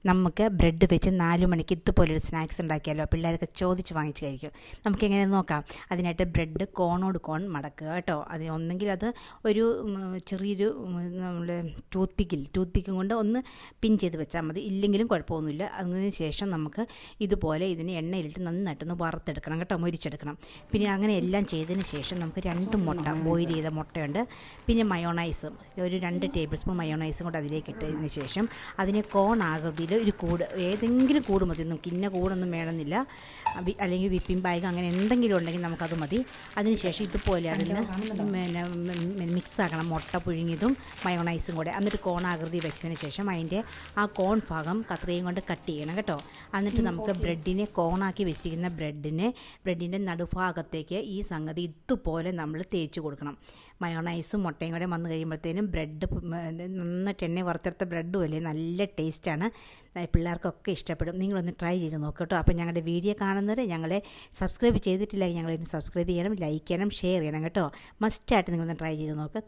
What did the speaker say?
നമുക്ക് ബ്രെഡ് വെച്ച് 4 മണിക്ക് ഇതുപോലൊരു സ്നാക്സ് ഉണ്ടാക്കിയാലോ. പിള്ളേരൊക്കെ ചോദിച്ച് വാങ്ങിച്ച് കഴിക്കും. നമുക്കെങ്ങനെ നോക്കാം. അതിനായിട്ട് ബ്രെഡ് കോണോട് കോൺ മടക്കുക കേട്ടോ. അത് ഒന്നെങ്കിൽ അത് ഒരു ചെറിയൊരു നമ്മുടെ ടൂത്ത് പിക്കും കൊണ്ട് ഒന്ന് പിൻ ചെയ്ത് വെച്ചാൽ മതി. ഇല്ലെങ്കിലും കുഴപ്പമൊന്നുമില്ല. അതിന് ശേഷം നമുക്ക് ഇതുപോലെ ഇതിന് എണ്ണയിലിട്ട് നന്നായിട്ടൊന്ന് വറുത്തെടുക്കണം കേട്ടോ, മൊരിച്ചെടുക്കണം. പിന്നെ അങ്ങനെ എല്ലാം ചെയ്തതിന് ശേഷം നമുക്ക് 2 മുട്ട, ബോയിൽ ചെയ്ത മുട്ടയുണ്ട്, പിന്നെ മയോണൈസും ഒരു 2 ടേബിൾ സ്പൂൺ മയോണൈസും കൂടെ അതിലേക്ക് ഇട്ടതിന് ശേഷം അതിനെ കോൺ ആകൃതിയിൽ ഒരു കൂട്, ഏതെങ്കിലും കൂട് മതി, നമുക്ക് ഇന്ന കൂടൊന്നും വേണമെന്നില്ല, അല്ലെങ്കിൽ വിപ്പിംഗ് ബാഗ് അങ്ങനെ എന്തെങ്കിലും ഉണ്ടെങ്കിൽ നമുക്കത് മതി. അതിനുശേഷം ഇതുപോലെ അതിന് പിന്നെ മിക്സ് ആക്കണം, മുട്ട പുഴുങ്ങിയതും മയോണൈസും കൂടെ. എന്നിട്ട് കോൺ ആകൃതി വെച്ചതിന് ശേഷം അതിൻ്റെ ആ കോൺ ഭാഗം കത്രികയും കൊണ്ട് കട്ട് ചെയ്യണം കേട്ടോ. എന്നിട്ട് നമുക്ക് ബ്രെഡിനെ കോണാക്കി വെച്ചിരിക്കുന്ന ബ്രെഡിൻ്റെ നടുഭാഗത്തേക്ക് ഈ സംഗതി ഇതുപോലെ നമ്മൾ തേച്ച് കൊടുക്കണം. മയോണൈസും മുട്ടയും കൂടെ വന്നു കഴിയുമ്പോഴത്തേനും ബ്രെഡ് നന്നായിട്ട് എണ്ണ വറുത്തെടുത്ത ബ്രെഡും അല്ലേ, നല്ല ടേസ്റ്റാണ്. പിള്ളേർക്കൊക്കെ ഇഷ്ടപ്പെടും. നിങ്ങളൊന്ന് ട്രൈ ചെയ്ത് നോക്കുക കേട്ടോ. അപ്പോൾ ഞങ്ങളുടെ വീഡിയോ കാണുന്നവർ ഞങ്ങളെ സബ്സ്ക്രൈബ് ചെയ്തിട്ടില്ലെങ്കിൽ ഞങ്ങളൊന്ന് സബ്സ്ക്രൈബ് ചെയ്യണം, ലൈക്ക് ചെയ്യണം, ഷെയർ ചെയ്യണം കേട്ടോ. മസ്റ്റായിട്ട് നിങ്ങളൊന്ന് ട്രൈ ചെയ്ത് നോക്കുക.